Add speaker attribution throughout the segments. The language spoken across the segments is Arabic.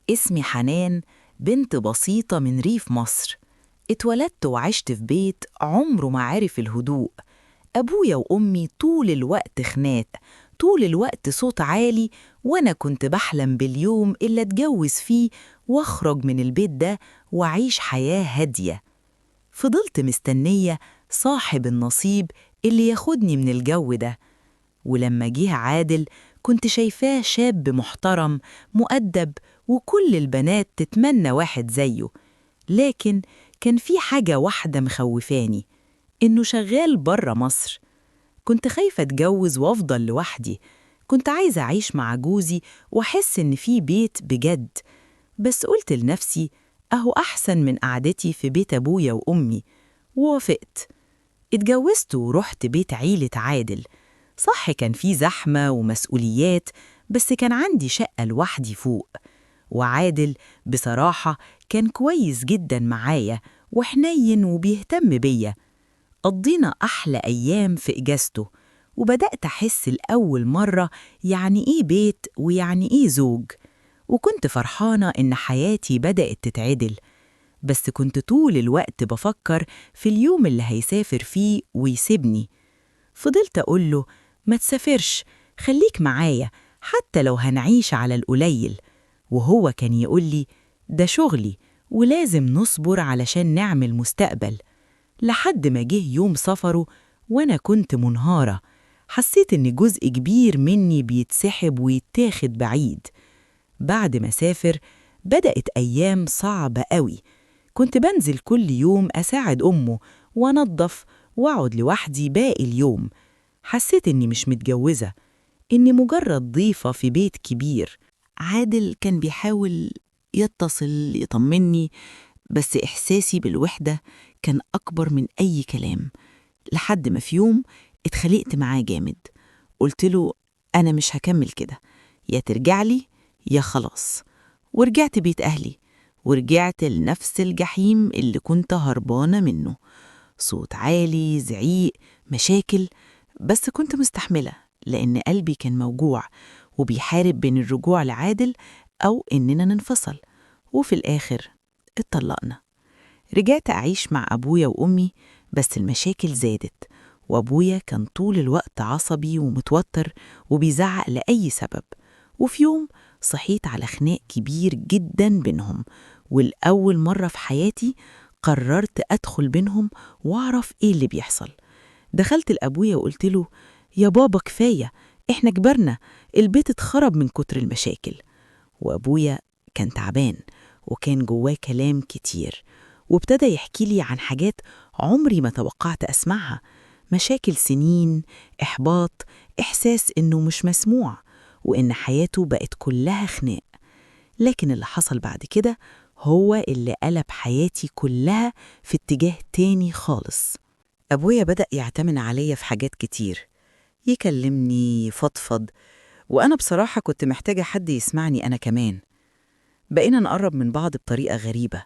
Speaker 1: اسمي حنان، بنت بسيطة من ريف مصر. اتولدت وعشت في بيت عمره ما عرف الهدوء. أبويا وأمي طول الوقت خناق، طول الوقت صوت عالي، وأنا كنت بحلم باليوم اللي أتجوز فيه وأخرج من البيت ده وأعيش حياة هادية. فضلت مستنية صاحب النصيب اللي ياخدني من الجو ده، ولما جه عادل كنت شايفاه شاب محترم مؤدب وكل البنات تتمنى واحد زيه. لكن كان في حاجة واحدة مخوفاني، إنه شغال برا مصر. كنت خايفة أتجوز وأفضل لوحدي، كنت عايزة أعيش مع جوزي وأحس إن في بيت بجد. بس قلت لنفسي أهو أحسن من قعدتي في بيت أبويا وأمي، ووافقت. اتجوزت ورحت بيت عيلة عادل. صح كان في زحمة ومسؤوليات، بس كان عندي شقة لوحدي فوق. وعادل بصراحة كان كويس جدا معايا وحنين وبيهتم بيا. قضينا أحلى أيام في إجازته، وبدأت أحس لأول مرة يعني إيه بيت ويعني إيه زوج. وكنت فرحانة إن حياتي بدأت تتعدل، بس كنت طول الوقت بفكر في اليوم اللي هيسافر فيه ويسيبني. فضلت أقوله ما تسافرش، خليك معايا حتى لو هنعيش على القليل. وهو كان يقولي ده شغلي ولازم نصبر علشان نعمل مستقبل. لحد ما جه يوم سفره وأنا كنت منهارة، حسيت إن جزء كبير مني بيتسحب ويتاخد بعيد. بعد ما سافر بدأت أيام صعبة قوي. كنت بنزل كل يوم أساعد أمه وأنظف وأقعد لوحدي باقي اليوم. حسيت إني مش متجوزة، إني مجرد ضيفة في بيت كبير. عادل كان بيحاول يتصل يطمني، بس إحساسي بالوحدة كان أكبر من أي كلام. لحد ما في يوم اتخلقت معاه جامد. قلت له أنا مش هكمل كده، يا ترجع لي يا خلاص. ورجعت بيت أهلي، ورجعت لنفس الجحيم اللي كنت هربانة منه. صوت عالي، زعيق، مشاكل، بس كنت مستحملة لأن قلبي كان موجوع وبيحارب بين الرجوع لعادل أو إننا ننفصل. وفي الآخر اتطلقنا. رجعت أعيش مع أبويا وأمي، بس المشاكل زادت، وأبويا كان طول الوقت عصبي ومتوتر وبيزعق لأي سبب. وفي يوم صحيت على خناق كبير جدا بينهم، والأول مرة في حياتي قررت أدخل بينهم وأعرف إيه اللي بيحصل. دخلت لأبويا وقلت له يا بابا كفاية، إحنا كبرنا، البيت اتخرب من كتر المشاكل. وأبويا كان تعبان وكان جواه كلام كتير، وابتدى يحكي لي عن حاجات عمري ما توقعت أسمعها. مشاكل سنين، إحباط، إحساس إنه مش مسموع، وإن حياته بقت كلها خناق. لكن اللي حصل بعد كده هو اللي قلب حياتي كلها في اتجاه تاني خالص. أبويا بدأ يعتمد عليا في حاجات كتير، يكلمني يفضفض، وأنا بصراحة كنت محتاجة حد يسمعني أنا كمان. بقينا نقرب من بعض بطريقة غريبة،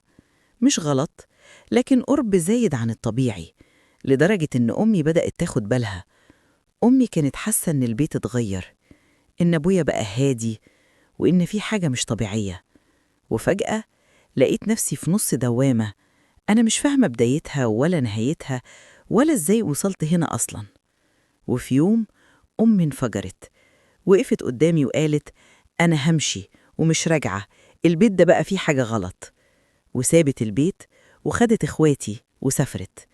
Speaker 1: مش غلط، لكن قرب زايد عن الطبيعي، لدرجة إن أمي بدأت تاخد بالها. أمي كانت حاسة إن البيت اتغير، إن أبويا بقى هادي، وإن في حاجة مش طبيعية. وفجأة لقيت نفسي في نص دوامة، أنا مش فاهمة بدايتها ولا نهايتها ولا إزاي وصلت هنا أصلاً. وفي يوم أمي انفجرت، وقفت قدامي وقالت أنا همشي ومش راجعة، البيت ده بقى فيه حاجة غلط. وسابت البيت وخدت إخواتي وسافرت،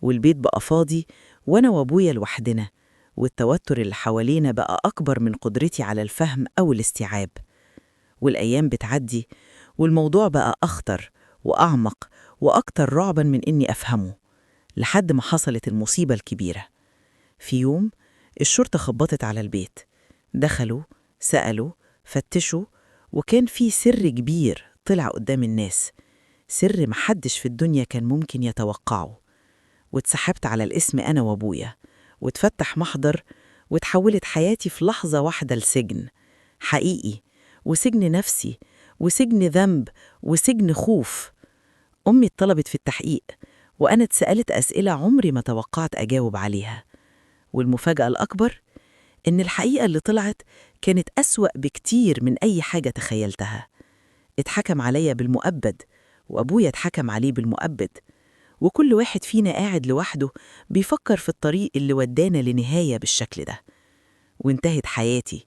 Speaker 1: والبيت بقى فاضي وأنا وأبويا لوحدنا، والتوتر اللي حوالينا بقى أكبر من قدرتي على الفهم أو الاستيعاب. والأيام بتعدي والموضوع بقى أخطر وأعمق وأكتر رعباً من إني أفهمه، لحد ما حصلت المصيبة الكبيرة. في يوم الشرطة خبطت على البيت، دخلوا، سألوا، فتشوا، وكان في سر كبير طلع قدام الناس، سر محدش في الدنيا كان ممكن يتوقعه. واتسحبت على الاسم أنا وأبويا، واتفتح محضر، وتحولت حياتي في لحظة واحدة لسجن حقيقي، وسجن نفسي، وسجن ذنب، وسجن خوف. أمي اتطلبت في التحقيق، وأنا اتسألت أسئلة عمري ما توقعت أجاوب عليها. والمفاجأة الأكبر إن الحقيقة اللي طلعت كانت أسوأ بكتير من أي حاجة تخيلتها. اتحكم عليا بالمؤبد، وأبويا اتحكم عليه بالمؤبد، وكل واحد فينا قاعد لوحده بيفكر في الطريق اللي ودانا لنهاية بالشكل ده. وانتهت حياتي،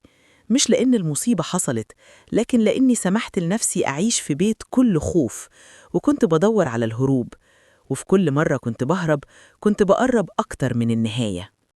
Speaker 1: مش لأن المصيبة حصلت، لكن لأني سمحت لنفسي أعيش في بيت كله خوف، وكنت بدور على الهروب، وفي كل مرة كنت بهرب كنت بقرب أكتر من النهاية.